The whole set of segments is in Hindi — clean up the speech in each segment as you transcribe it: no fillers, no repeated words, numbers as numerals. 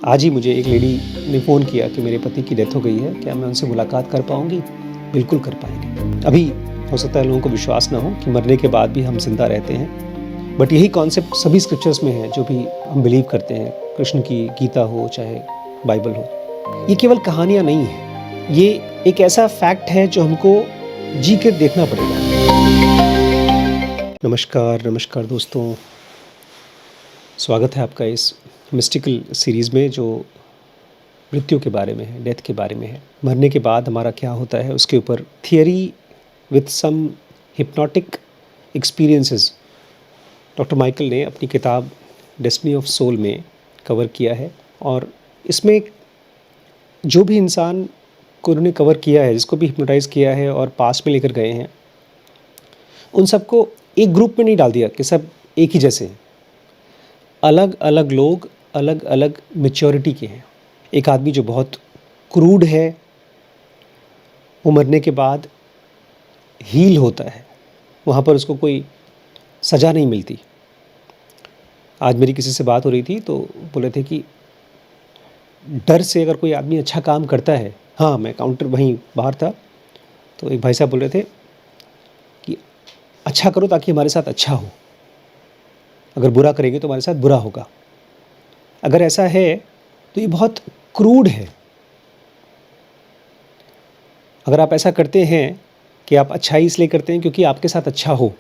आज ही मुझे एक लेडी ने फ़ोन किया कि मेरे पति की डेथ हो गई है, क्या मैं उनसे मुलाकात कर पाऊँगी? बिल्कुल कर पाएँगे। अभी हो सकता है लोगों को विश्वास ना हो कि मरने के बाद भी हम ज़िंदा रहते हैं, बट यही कॉन्सेप्ट सभी स्क्रिप्चर्स में है जो भी हम बिलीव करते हैं, कृष्ण की गीता हो चाहे बाइबल हो। ये केवल कहानियाँ नहीं हैं, ये एक ऐसा फैक्ट है जो हमको जी कर देखना पड़ेगा। नमस्कार दोस्तों, स्वागत है आपका इस मिस्टिकल सीरीज़ में जो मृत्यु के बारे में है, डेथ के बारे में है। मरने के बाद हमारा क्या होता है उसके ऊपर theory with some hypnotic experiences doctor Michael ने अपनी किताब डेस्टिनी ऑफ सोल में कवर किया है। और इसमें जो भी इंसान को उन्होंने कवर किया है, जिसको भी हिप्नोटाइज़ किया है और पास में लेकर गए हैं, उन सबको एक ग्रुप में नहीं डाल दिया कि सब एक ही जैसे हैं। अलग अलग लोग अलग अलग मैच्योरिटी के हैं। एक आदमी जो बहुत क्रूड है, वो मरने के बाद हील होता है, वहाँ पर उसको कोई सज़ा नहीं मिलती। आज मेरी किसी से बात हो रही थी तो बोले थे कि डर से अगर कोई आदमी अच्छा काम करता है, हाँ मैं काउंटर वहीं बाहर था तो एक भाई साहब बोल रहे थे कि अच्छा करो ताकि हमारे साथ अच्छा हो, अगर बुरा करेंगे तो हमारे साथ बुरा होगा। अगर ऐसा है तो ये बहुत क्रूड है। अगर आप ऐसा करते हैं कि आप अच्छाई इसलिए करते हैं क्योंकि आपके साथ अच्छा हो,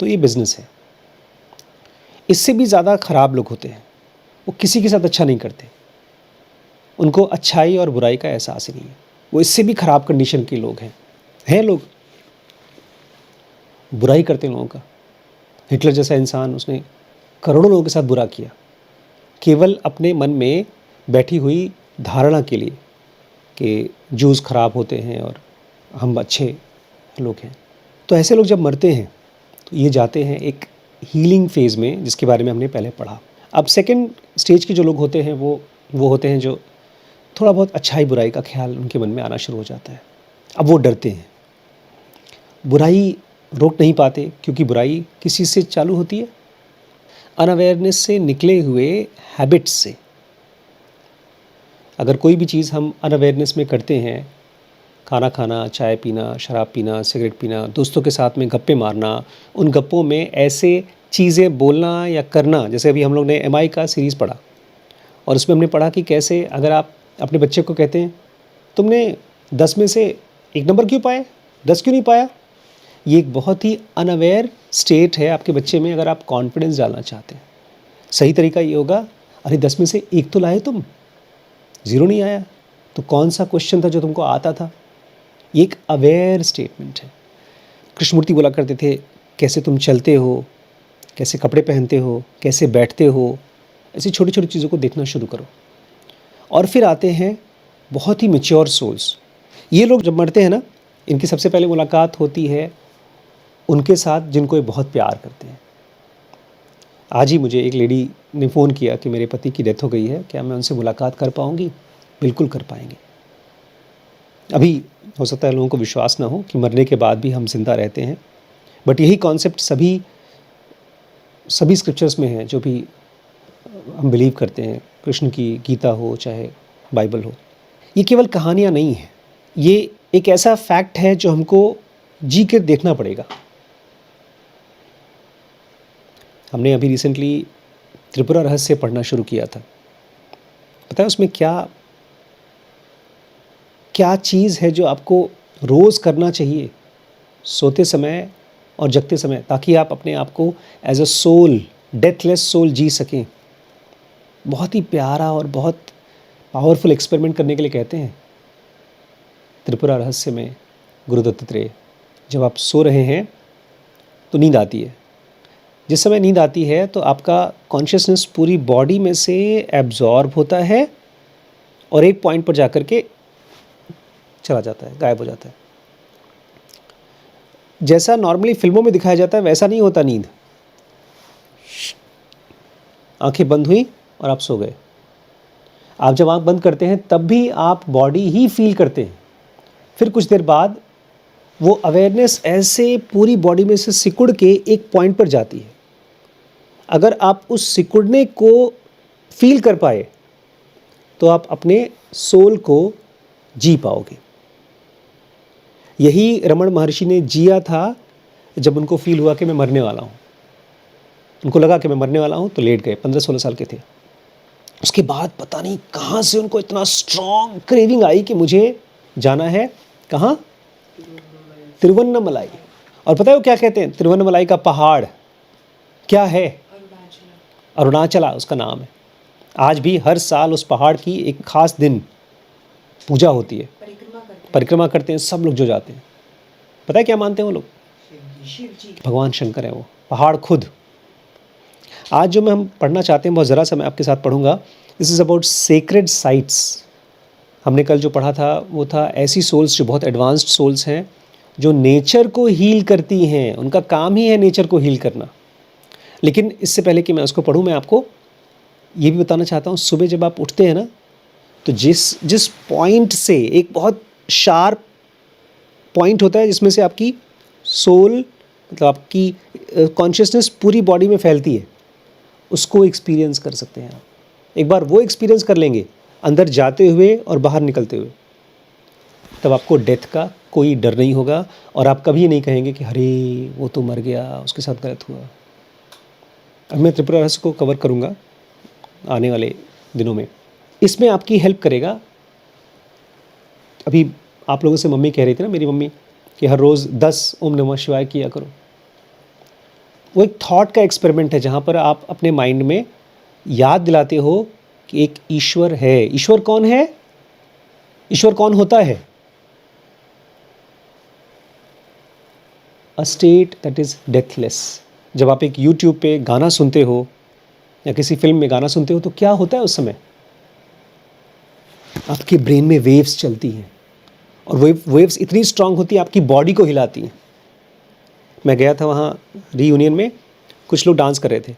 तो ये बिज़नेस है। इससे भी ज़्यादा ख़राब लोग होते हैं, वो किसी के साथ अच्छा नहीं करते, उनको अच्छाई और बुराई का एहसास ही नहीं है। वो इससे भी ख़राब कंडीशन के लोग हैं लोग बुराई करते हैं लोगों का। हिटलर जैसा इंसान, उसने करोड़ों लोगों के साथ बुरा किया, केवल अपने मन में बैठी हुई धारणा के लिए कि जूस ख़राब होते हैं और हम अच्छे लोग हैं। तो ऐसे लोग जब मरते हैं तो ये जाते हैं एक हीलिंग फेज़ में, जिसके बारे में हमने पहले पढ़ा। अब सेकंड स्टेज के जो लोग होते हैं वो होते हैं जो थोड़ा बहुत अच्छाई बुराई का ख्याल उनके मन में आना शुरू हो जाता है। अब वो डरते हैं, बुराई रोक नहीं पाते क्योंकि बुराई किस चीज़ से चालू होती है? अनअवेयरनेस से निकले हुए हैबिट्स से। अगर कोई भी चीज़ हम अनअवेयरनेस में करते हैं, खाना खाना, चाय पीना, शराब पीना, सिगरेट पीना, दोस्तों के साथ में गप्पे मारना, उन गप्पों में ऐसे चीज़ें बोलना या करना, जैसे अभी हम लोग ने MI का सीरीज़ पढ़ा और उसमें हमने पढ़ा कि कैसे अगर आप अपने बच्चे को कहते हैं तुमने 10 में से 1 नंबर क्यों पाए, 10 क्यों नहीं पाया, ये एक बहुत ही अनअवेयर स्टेट है आपके बच्चे में। अगर आप कॉन्फिडेंस डालना चाहते हैं, सही तरीका ये होगा, अरे 10 में से 1 तो लाए तुम, 0 नहीं आया, तो कौन सा क्वेश्चन था जो तुमको आता था? ये एक अवेयर स्टेटमेंट है। कृष्णमूर्ति बोला करते थे, कैसे तुम चलते हो, कैसे कपड़े पहनते हो, कैसे बैठते हो, ऐसी छोटी छोटी चीज़ों को देखना शुरू करो। और फिर आते हैं बहुत ही मैच्योर सोल्स। ये लोग जब मरते हैं ना, इनकी सबसे पहले मुलाकात होती है उनके साथ जिनको ये बहुत प्यार करते हैं। आज ही मुझे एक लेडी ने फ़ोन किया कि मेरे पति की डेथ हो गई है, क्या मैं उनसे मुलाकात कर पाऊँगी? बिल्कुल कर पाएंगे। अभी हो सकता है लोगों को विश्वास ना हो कि मरने के बाद भी हम ज़िंदा रहते हैं, बट यही कॉन्सेप्ट सभी स्क्रिप्चर्स में है जो भी हम बिलीव करते हैं, कृष्ण की गीता हो चाहे बाइबल हो। ये केवल कहानियाँ नहीं हैं, ये एक ऐसा फैक्ट है जो हमको जी कर देखना पड़ेगा। हमने अभी रिसेंटली त्रिपुरा रहस्य पढ़ना शुरू किया था। पता है उसमें क्या चीज़ है जो आपको रोज़ करना चाहिए, सोते समय और जगते समय, ताकि आप अपने आप को as a soul, deathless soul जी सकें। बहुत ही प्यारा और बहुत पावरफुल एक्सपेरिमेंट करने के लिए कहते हैं त्रिपुरा रहस्य में गुरु दत्तात्रेय। जब आप सो रहे हैं तो नींद आती है, जिस समय नींद आती है तो आपका कॉन्शियसनेस पूरी बॉडी में से एब्जॉर्ब होता है और एक पॉइंट पर जाकर के चला जाता है, गायब हो जाता है। जैसा नॉर्मली फिल्मों में दिखाया जाता है वैसा नहीं होता नींद। आंखें बंद हुई और आप सो गए। आप जब आंख बंद करते हैं तब भी आप बॉडी ही फील करते हैं। फिर कुछ देर बाद वो अवेयरनेस ऐसे पूरी बॉडी में से सिकुड़ के एक पॉइंट पर जाती है। अगर आप उस सिकुड़ने को फील कर पाए तो आप अपने सोल को जी पाओगे। यही रमण महर्षि ने जिया था जब उनको फील हुआ कि मैं मरने वाला हूँ। उनको लगा कि मैं मरने वाला हूँ तो लेट गए, 15-16 साल के थे। उसके बाद पता नहीं कहाँ से उनको इतना स्ट्रॉन्ग क्रेविंग आई कि मुझे जाना है कहाँ, तिरुवन्नमलाई। और पता है वो क्या कहते हैं, तिरुवन्नमलाई का पहाड़ क्या है, अरुणाचला उसका नाम है। आज भी हर साल उस पहाड़ की एक खास दिन पूजा होती है, परिक्रमा करते हैं सब लोग जो जाते हैं। पता है क्या मानते हैं वो लोग, भगवान शंकर है वो पहाड़ खुद। आज जो हम पढ़ना चाहते हैं बहुत ज़रा सा मैं आपके साथ पढ़ूंगा। This is about sacred sites. हमने कल जो पढ़ा था वो था ऐसी सोल्स जो बहुत एडवांस्ड सोल्स हैं, जो नेचर को हील करती हैं, उनका काम ही है नेचर को हील करना। लेकिन इससे पहले कि मैं उसको पढ़ूँ, मैं आपको ये भी बताना चाहता हूँ, सुबह जब आप उठते हैं ना, तो जिस पॉइंट से, एक बहुत शार्प पॉइंट होता है जिसमें से आपकी सोल, मतलब आपकी कॉन्शियसनेस पूरी बॉडी में फैलती है, उसको एक्सपीरियंस कर सकते हैं आप। एक बार वो एक्सपीरियंस कर लेंगे अंदर जाते हुए और बाहर निकलते हुए, तब आपको डेथ का कोई डर नहीं होगा और आप कभी नहीं कहेंगे कि अरे वो तो मर गया, उसके साथ गलत हुआ। अब मैं त्रिपुरा रहस्य को कवर करूँगा आने वाले दिनों में। इसमें आपकी हेल्प करेगा, अभी आप लोगों से मम्मी कह रही थी ना, मेरी मम्मी, कि हर रोज़ 10 ओम नमः शिवाय किया करो। वो एक थॉट का एक्सपेरिमेंट है जहाँ पर आप अपने माइंड में याद दिलाते हो कि एक ईश्वर है। ईश्वर कौन है, ईश्वर कौन होता है, a state that is deathless. जब आप एक यूट्यूब पे गाना सुनते हो या किसी फिल्म में गाना सुनते हो तो क्या होता है उस समय, आपके ब्रेन में वेव्स चलती हैं और वेव्स इतनी स्ट्रांग होती है आपकी बॉडी को हिलाती हैं। मैं गया था वहाँ रीयूनियन में, कुछ लोग डांस कर रहे थे,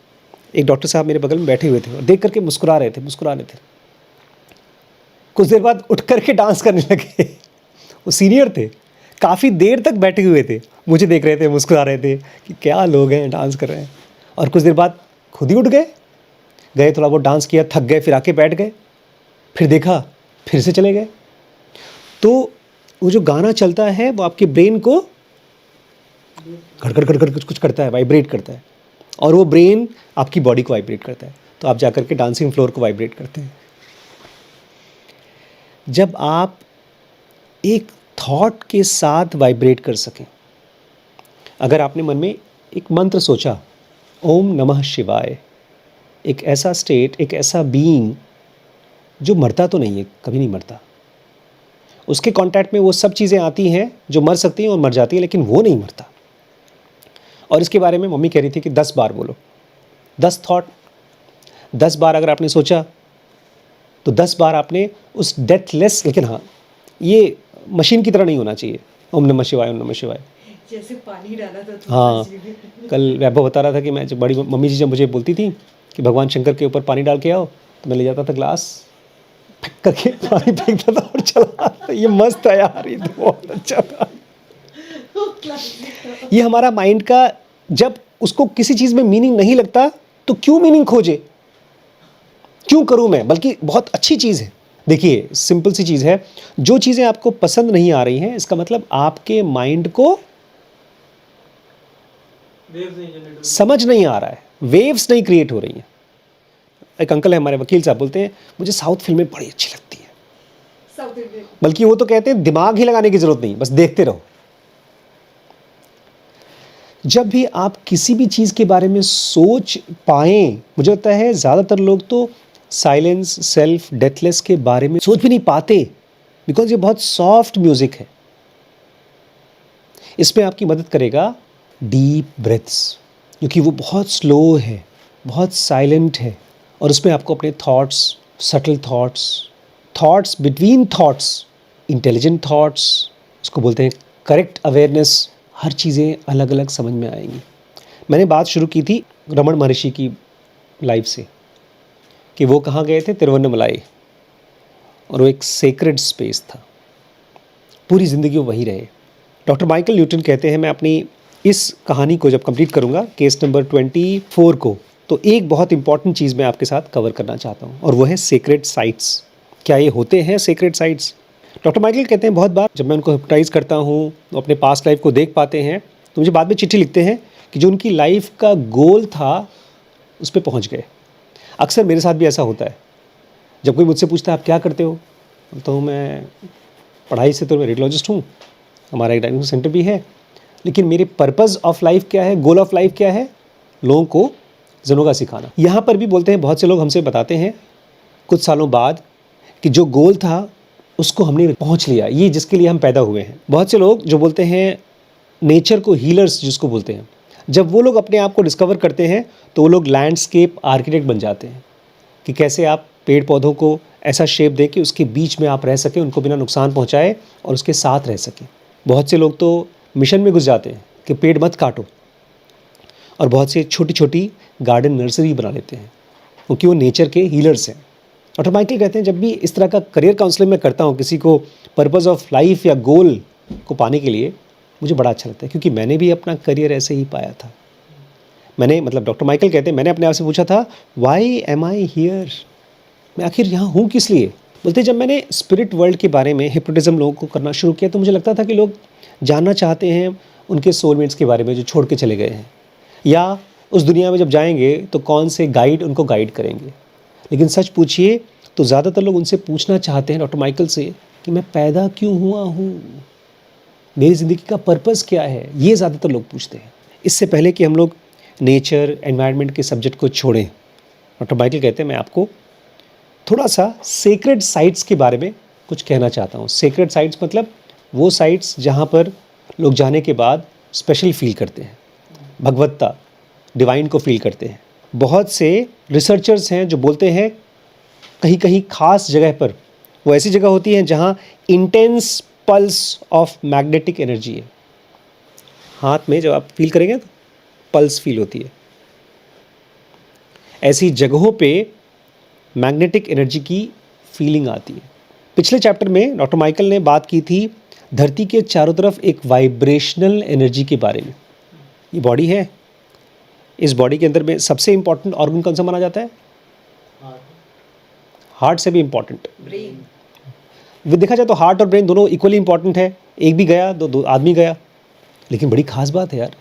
एक डॉक्टर साहब मेरे बगल में बैठे हुए थे और देख करके मुस्कुरा रहे थे। कुछ देर बाद उठ करके डांस करने लगे। वो सीनियर थे, काफ़ी देर तक बैठे हुए थे, मुझे देख रहे थे, मुस्कुरा रहे थे कि क्या लोग हैं डांस कर रहे हैं। और कुछ देर बाद खुद ही उठ गए, थोड़ा बहुत डांस किया, थक गए, फिर आके बैठ गए, फिर देखा, फिर से चले गए। तो वो जो गाना चलता है वो आपके ब्रेन को घड़ कुछ करता है, वाइब्रेट करता है, और वो ब्रेन आपकी बॉडी को वाइब्रेट करता है, तो आप जाकर के डांसिंग फ्लोर को वाइब्रेट करते हैं। जब आप एक थॉट के साथ वाइब्रेट कर सकें, अगर आपने मन में एक मंत्र सोचा, ओम नमः शिवाय, एक ऐसा स्टेट, एक ऐसा बीइंग जो मरता तो नहीं है, कभी नहीं मरता, उसके कांटेक्ट में वो सब चीज़ें आती हैं जो मर सकती हैं और मर जाती हैं, लेकिन वो नहीं मरता। और इसके बारे में मम्मी कह रही थी कि 10 बार बोलो, 10 थॉट, 10 बार अगर आपने सोचा तो 10 बार आपने उस डेथलेस, लेकिन हाँ ये मशीन की तरह नहीं होना चाहिए, ओम नमः शिवाय, ओम नमः शिवाय, जैसे पानी डाला था तो हाँ। कल वैभव बता रहा था कि मैं जब बड़ी मम्मी जी जब मुझे बोलती थी कि भगवान शंकर के ऊपर पानी डाल के आओ, तो मैं ले जाता था ग्लास, फेंक करके पानी फेंकता था और चला। ये मस्त था यार, ये तो बहुत अच्छा था। ये हमारा माइंड का, जब उसको किसी चीज़ में मीनिंग नहीं लगता तो क्यों मीनिंग खोजे, क्यों करूं मैं, बल्कि बहुत अच्छी चीज़ है। देखिए सिंपल सी चीज़ है, जो चीज़ें आपको पसंद नहीं आ रही हैं, इसका मतलब आपके माइंड को समझ नहीं आ रहा है, वेव्स नहीं क्रिएट हो रही हैं। एक अंकल है हमारे, वकील साहब, बोलते हैं मुझे साउथ फिल्में बड़ी अच्छी लगती है, बल्कि वो तो कहते हैं दिमाग ही लगाने की जरूरत नहीं, बस देखते रहो। जब भी आप किसी भी चीज़ के बारे में सोच पाएं, मुझे लगता है ज़्यादातर लोग तो साइलेंस, सेल्फ, डेथलेस के बारे में सोच भी नहीं पाते, बिकॉज ये बहुत सॉफ्ट म्यूजिक है। इसमें आपकी मदद करेगा डीप ब्रेथ्स, क्योंकि वो बहुत स्लो है, बहुत साइलेंट है, और उसमें आपको अपने thoughts, subtle thoughts between thoughts, intelligent thoughts, उसको बोलते हैं करेक्ट अवेयरनेस, हर चीज़ें अलग अलग समझ में आएंगी। मैंने बात शुरू की थी रमण महर्षि की लाइफ से, कि वो कहाँ गए थे, तिरुवन्नमलाई, और वो एक सेक्रेड स्पेस था, पूरी ज़िंदगी वो वहीं रहे। डॉक्टर माइकल न्यूटन कहते हैं, मैं अपनी इस कहानी को जब कंप्लीट करूँगा, केस नंबर 24 को, तो एक बहुत इंपॉर्टेंट चीज़ मैं आपके साथ कवर करना चाहता हूँ, और वो है सेक्रेड साइट्स। क्या ये होते हैं सीक्रेट साइट्स? डॉक्टर माइकल कहते हैं बहुत बार जब मैं उनको हिप्नोटाइज करता हूँ, वो अपने पास्ट लाइफ को देख पाते हैं, तो मुझे बाद में चिट्ठी लिखते हैं कि जो उनकी लाइफ का गोल था, उस पे पहुँच गए। अक्सर मेरे साथ भी ऐसा होता है। जब कोई मुझसे पूछता है आप क्या करते हो, तो मैं पढ़ाई से तो मैं रेडियोलॉजिस्ट हूँ, हमारा एक डायग्नोस्टिक सेंटर भी है, लेकिन मेरे पर्पज़ ऑफ लाइफ क्या है, गोल ऑफ लाइफ क्या है? लोगों को ज़नोगा सिखाना। यहाँ पर भी बोलते हैं, बहुत से लोग हमसे बताते हैं कुछ सालों बाद कि जो गोल था उसको हमने पहुँच लिया, ये जिसके लिए हम पैदा हुए हैं। बहुत से लोग जो बोलते हैं नेचर को हीलर्स जिसको बोलते हैं, जब वो लोग अपने आप को डिस्कवर करते हैं तो वो लोग लैंडस्केप आर्किटेक्ट बन जाते हैं कि कैसे आप पेड़ पौधों को ऐसा शेप दें कि उसके बीच में आप रह सकें, उनको बिना नुकसान पहुंचाए और उसके साथ रह सकें। बहुत से लोग तो मिशन में घुस जाते हैं कि पेड़ मत काटो, और बहुत से छोटी छोटी गार्डन नर्सरी बना लेते हैं क्योंकि वो नेचर के हीलर्स हैं। डॉक्टर माइकल कहते हैं जब भी इस तरह का करियर काउंसलिंग मैं करता हूँ किसी को पर्पज़ ऑफ लाइफ या गोल को पाने के लिए, मुझे बड़ा अच्छा लगता है क्योंकि मैंने भी अपना करियर ऐसे ही पाया था। मैंने डॉक्टर माइकल कहते हैं मैंने अपने आप से पूछा था व्हाई एम आई हियर, मैं आखिर यहाँ हूँ किस लिए? बोलते जब मैंने स्पिरिट वर्ल्ड के बारे में हिप्नोटिज्म लोगों को करना शुरू किया तो मुझे लगता था कि लोग जानना चाहते हैं उनके सोलमेट्स के बारे में जो छोड़ के चले गए हैं, या उस दुनिया में जब जाएंगे तो कौन से गाइड उनको गाइड करेंगे। लेकिन सच पूछिए तो ज़्यादातर लोग उनसे पूछना चाहते हैं डॉक्टर माइकल से कि मैं पैदा क्यों हुआ हूँ, मेरी ज़िंदगी का पर्पज़ क्या है, ये ज़्यादातर लोग पूछते हैं। इससे पहले कि हम लोग नेचर एनवायरनमेंट के सब्जेक्ट को छोड़ें, डॉक्टर माइकल कहते हैं मैं आपको थोड़ा सा सेक्रेड साइट्स के बारे में कुछ कहना चाहता हूँ। सेक्रेड साइट्स मतलब वो साइट्स जहाँ पर लोग जाने के बाद स्पेशल फील करते हैं, भगवत्ता डिवाइन को फील करते हैं। बहुत से रिसर्चर्स हैं जो बोलते हैं कहीं कहीं खास जगह पर वो ऐसी जगह होती है जहाँ intense pulse of magnetic energy है। हाथ में जब आप फील करेंगे तो पल्स फील होती है। ऐसी जगहों पे मैग्नेटिक एनर्जी की फीलिंग आती है। पिछले चैप्टर में डॉक्टर माइकल ने बात की थी धरती के चारों तरफ एक वाइब्रेशनल एनर्जी के बारे में। ये बॉडी है, इस बॉडी के अंदर में सबसे इंपॉर्टेंट ऑर्गन कौन सा माना जाता है? हार्ट से भी इंपॉर्टेंट। ब्रेन। देखा जाए तो हार्ट और ब्रेन दोनों इक्वली इंपॉर्टेंट है, एक भी गया तो दो आदमी गया। लेकिन बड़ी खास बात है यार,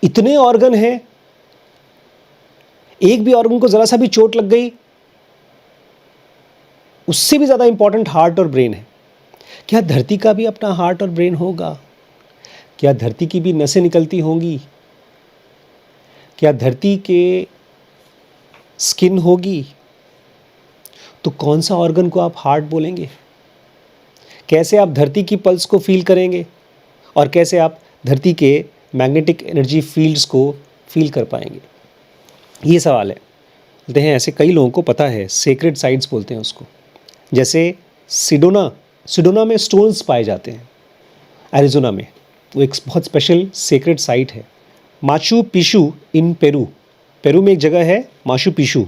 इतने ऑर्गन हैं, एक भी ऑर्गन को जरा सा भी चोट लग गई, उससे भी ज़्यादा इंपॉर्टेंट हार्ट और ब्रेन है। क्या धरती का भी अपना हार्ट और ब्रेन होगा? क्या धरती की भी नसें निकलती होंगी? क्या धरती के स्किन होगी? तो कौन सा ऑर्गन को आप हार्ट बोलेंगे? कैसे आप धरती की पल्स को फील करेंगे? और कैसे आप धरती के मैग्नेटिक एनर्जी फील्ड्स को फील कर पाएंगे? ये सवाल है। बोलते हैं ऐसे कई लोगों को पता है, सेक्रेड साइट्स बोलते हैं उसको। जैसे सिडोना में स्टोन्स पाए जाते हैं, एरिज़ोना में, वो एक बहुत स्पेशल सेक्रेड साइट है। माचू पिशू इन पेरू में एक जगह है माचू पिशू,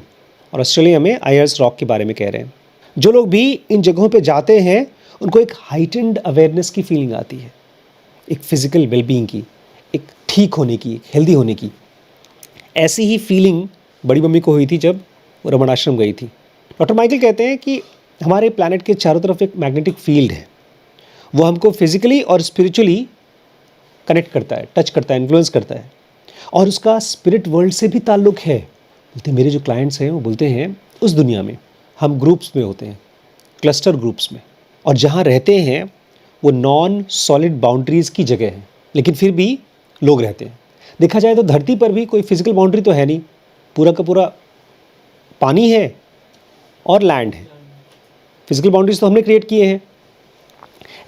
और ऑस्ट्रेलिया में आयर्स रॉक के बारे में कह रहे हैं। जो लोग भी इन जगहों पे जाते हैं उनको एक हाइटेंड अवेयरनेस की फीलिंग आती है, एक फिजिकल वेलबींग की, एक ठीक होने की, एक हेल्दी होने की। ऐसी ही फीलिंग बड़ी मम्मी को हुई थी जब वो रमण आश्रम गई थी। डॉक्टर माइकल कहते हैं कि हमारे प्लैनेट के चारों तरफ एक मैग्नेटिक फील्ड है, वो हमको फिजिकली और स्पिरिचुअली कनेक्ट करता है, टच करता है, इन्फ्लुएंस करता है, और उसका स्पिरिट वर्ल्ड से भी ताल्लुक़ है। बोलते मेरे जो क्लाइंट्स हैं वो बोलते हैं उस दुनिया में हम ग्रुप्स में होते हैं, क्लस्टर ग्रुप्स में, और जहाँ रहते हैं वो नॉन सॉलिड बाउंड्रीज़ की जगह है, लेकिन फिर भी लोग रहते हैं। देखा जाए तो धरती पर भी कोई फिजिकल बाउंड्री तो है नहीं, पूरा का पूरा पानी है और लैंड है। फिजिकल बाउंड्रीज तो हमने क्रिएट किए हैं।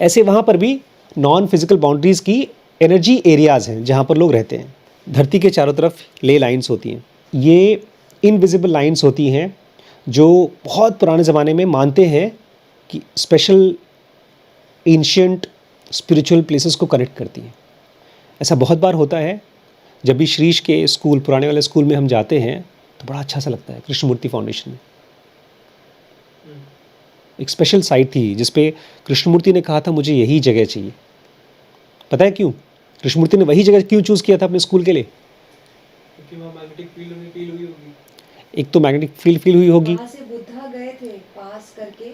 ऐसे वहाँ पर भी नॉन फिजिकल बाउंड्रीज़ की एनर्जी एरियाज़ हैं जहाँ पर लोग रहते हैं। धरती के चारों तरफ ले लाइंस होती हैं, ये इनविजिबल लाइंस होती हैं जो बहुत पुराने ज़माने में मानते हैं कि स्पेशल एंशिएंट स्पिरिचुअल प्लेसेस को कनेक्ट करती हैं। ऐसा बहुत बार होता है जब भी श्रीश के स्कूल, पुराने वाले स्कूल में हम जाते हैं तो बड़ा अच्छा सा लगता है। कृष्णमूर्ति फाउंडेशन में एक स्पेशल साइट थी जिस पे कृष्णमूर्ति ने कहा था मुझे यही जगह चाहिए। पता है क्यों? कृष्णमूर्ति ने वही जगह क्यों चूज़ किया था अपने स्कूल के लिए? क्योंकि वहाँ मैग्नेटिक फील्ड में फील हुई होगी। एक तो मैग्नेटिक फील्ड फील हुई होगी, वहाँ से बुद्धा गए थे पास करके,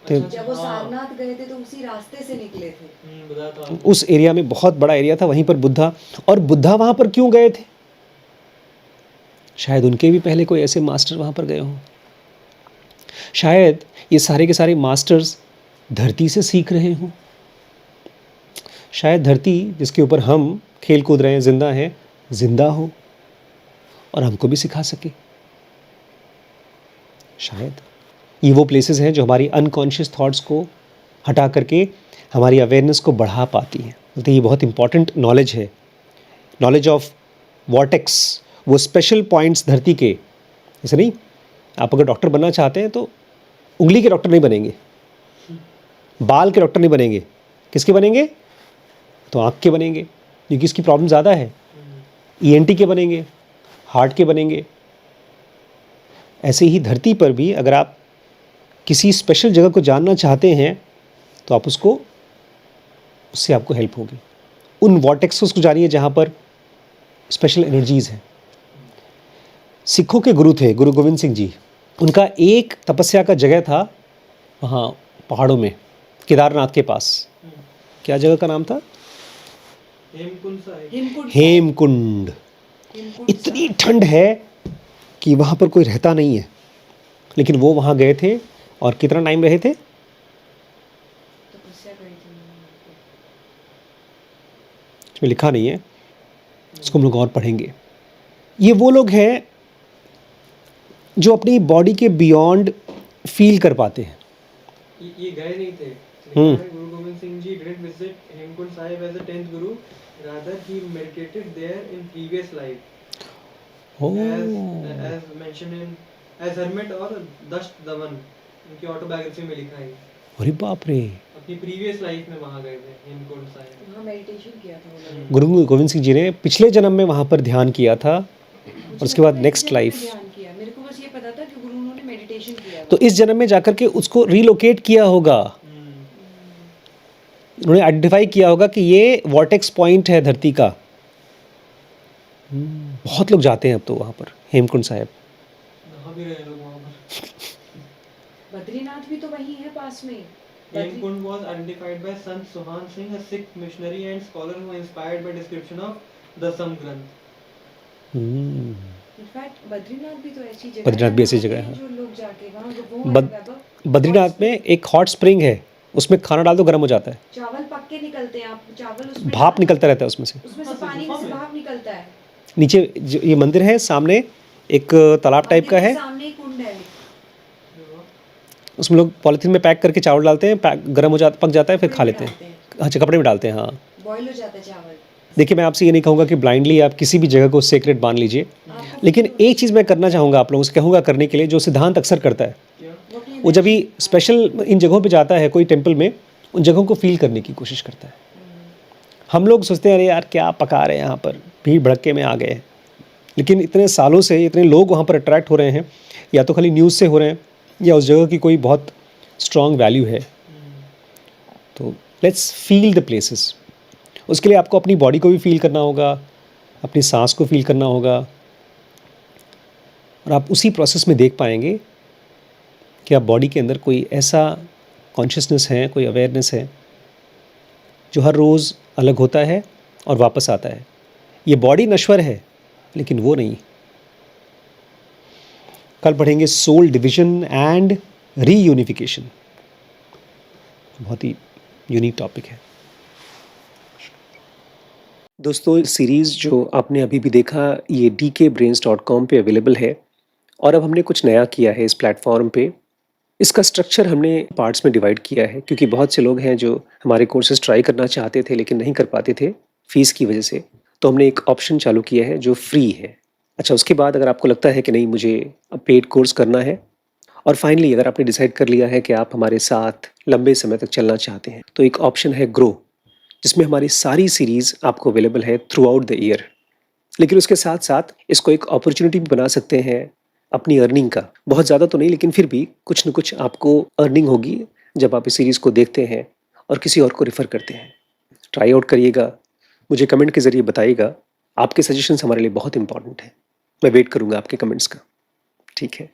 तो अच्छा जब वो हाँ सारनाथ गए थे तो उसी रास्ते से निकले थे। बताया था आपने। उस एरिया में बहुत बड़ा एरिया था, वहीं पर बुद्धा। और बुद्धा वहाँ पर क्यों गए थे? शायद उनके भी पहले कोई ऐसे मास्टर वहाँ पर गए हों। शायद ये सारे के सारे मास्टर्स धरती से सीख रहे हों। शायद धरती जिसके ऊपर हम खेल कूद रहे हैं, जिंदा हैं, जिंदा हो और हमको भी सिखा सके। शायद ये वो प्लेसेस हैं जो हमारी अनकॉन्शियस थॉट्स को हटा करके हमारी अवेयरनेस को बढ़ा पाती हैं। तो ये बहुत इंपॉर्टेंट नॉलेज है, नॉलेज ऑफ वॉर्टेक्स, वो स्पेशल पॉइंट्स धरती के। जैसे नहीं, आप अगर डॉक्टर बनना चाहते हैं तो उंगली के डॉक्टर नहीं बनेंगे, बाल के डॉक्टर नहीं बनेंगे, किसके बनेंगे? तो आँख के बनेंगे, क्योंकि इसकी प्रॉब्लम ज़्यादा है। ईएनटी के बनेंगे, हार्ट के बनेंगे। ऐसे ही धरती पर भी अगर आप किसी स्पेशल जगह को जानना चाहते हैं तो आप उससे आपको हेल्प होगी। उन वॉर्टेक्सेस को जानिए जहाँ पर स्पेशल एनर्जीज़ हैं। सिखों के गुरु थे गुरु गोविंद सिंह जी। उनका एक तपस्या का जगह था वहाँ पहाड़ों में, केदारनाथ के पास। क्या जगह का नाम था? हेमकुंड साहिब। हेमकुंड हेमकुंड। हेमकुंड इतनी ठंड है कि वहाँ पर कोई रहता नहीं है, लेकिन वो वहाँ गए थे और कितना टाइम रहे थे? तपस्या करी थी उन्होंने। इसमें लिखा नहीं है, इसको हम लोग और पढ़ेंगे। ये वो लोग हैं जो अपनी बॉडी के बियॉन्ड फील कर पाते हैं। ये गए नहीं थे। हम्म। लिखा है, गुरु Govind Singh ji didn't visit Hemkund Sahib as a 10th guru, rather he meditated there in previous life, as mentioned in as hermit और दष्ट दमन, उनकी ऑटोबायोग्राफी में लिखा है। अरे बाप रे! अपनी प्रीवियस लाइफ में वहाँ गए थे हेमकुंड साहिब। वहाँ मेडिटेशन किया था उन्होंने। गुरु गोविंद सिंह जी ने पिछले जन्म में वहाँ पर ध्यान किया था और उसके बाद नेक्स्ट लाइफ। ध्यान किया, मेरे को बस ये पता था कि गुरु उन्होंने मेडिटेशन किया तो इस जन्म में जाकर के उसको रिलोकेट किया होगा, उन्होंने आइडेंटिफाई किया होगा कि ये वॉर्टेक्स पॉइंट है धरती का। बहुत लोग जाते हैं अब तो वहाँ पर हेमकुंड साहिब। नहा भी रहे लोग वहाँ पर। बद्रीनाथ भी तो वहीं है पास में। Hemkund was identified by Sant Sohan Singh, a Sikh missionary and scholar who inspired by description of the Sam Granth. In fact Badrinath भी तो ऐसी जगह बद्रीनाथ भी ऐसी जगह है। जो लोग जाके वहाँ वो बद- बद्रीनाथ में एक हॉट स्प्रिंग है, उसमें खाना डाल दो गर्म हो जाता है, चावल पक के निकलते हैं, आप चावल उसमें भाप निकलता रहता है उसमें से। उसमें से पानी में से भाप निकलता है। नीचे जो ये मंदिर है, सामने एक तालाब टाइप का मंदिर है, के सामने ही कुंड है। उसमें लोग पॉलीथीन में पैक करके चावल डालते हैं, गर्म हो जाता, पक जाता है, फिर खा लेते हैं। अच्छा, कपड़े में डालते हैं, हाँ। बॉईल हो जाता है चावल। देखिए, मैं आपसे ये नहीं कहूँगा कि ब्लाइंडली आप किसी भी जगह को सेक्रेट मान लीजिए, लेकिन एक चीज़ मैं करना चाहूँगा आप लोगों से, कहूँगा करने के लिए, जो सिद्धांत अक्सर करता है। वो जब भी स्पेशल इन जगहों पे जाता है कोई टेंपल में, उन जगहों को फील करने की कोशिश करता है। हम लोग सोचते हैं अरे यार क्या पका रहे हैं यहाँ पर, भीड़ भड़के में आ गए हैं, लेकिन इतने सालों से इतने लोग वहाँ पर अट्रैक्ट हो रहे हैं, या तो खाली न्यूज़ से हो रहे हैं या उस जगह की कोई बहुत स्ट्रॉन्ग वैल्यू है। तो लेट्स फील द प्लेसेस। उसके लिए आपको अपनी बॉडी को भी फील करना होगा, अपनी सांस को फील करना होगा, और आप उसी प्रोसेस में देख पाएंगे कि आप बॉडी के अंदर कोई ऐसा कॉन्शियसनेस है, कोई अवेयरनेस है जो हर रोज़ अलग होता है और वापस आता है। ये बॉडी नश्वर है लेकिन वो नहीं। कल पढ़ेंगे सोल डिवीजन एंड रीयूनिफिकेशन, बहुत ही यूनिक टॉपिक है। दोस्तों, सीरीज़ जो आपने अभी भी देखा ये dkbrains.com पे अवेलेबल है, और अब हमने कुछ नया किया है इस प्लेटफॉर्म पे। इसका स्ट्रक्चर हमने पार्ट्स में डिवाइड किया है, क्योंकि बहुत से लोग हैं जो हमारे कोर्सेज ट्राई करना चाहते थे लेकिन नहीं कर पाते थे फ़ीस की वजह से। तो हमने एक ऑप्शन चालू किया है जो फ्री है। अच्छा, उसके बाद अगर आपको लगता है कि नहीं मुझे अब पेड कोर्स करना है, और फाइनली अगर आपने डिसाइड कर लिया है कि आप हमारे साथ लंबे समय तक चलना चाहते हैं, तो एक ऑप्शन है ग्रो, जिसमें हमारी सारी सीरीज़ आपको अवेलेबल है थ्रू आउट द ईयर। लेकिन उसके साथ साथ इसको एक अपॉर्चुनिटी भी बना सकते हैं अपनी अर्निंग का। बहुत ज़्यादा तो नहीं, लेकिन फिर भी कुछ न कुछ आपको अर्निंग होगी जब आप इस सीरीज़ को देखते हैं और किसी और को रेफ़र करते हैं। ट्राई आउट करिएगा, मुझे कमेंट के ज़रिए बताइएगा। आपके सजेशंस हमारे लिए बहुत इंपॉर्टेंट हैं। मैं वेट करूँगा आपके कमेंट्स का। ठीक है।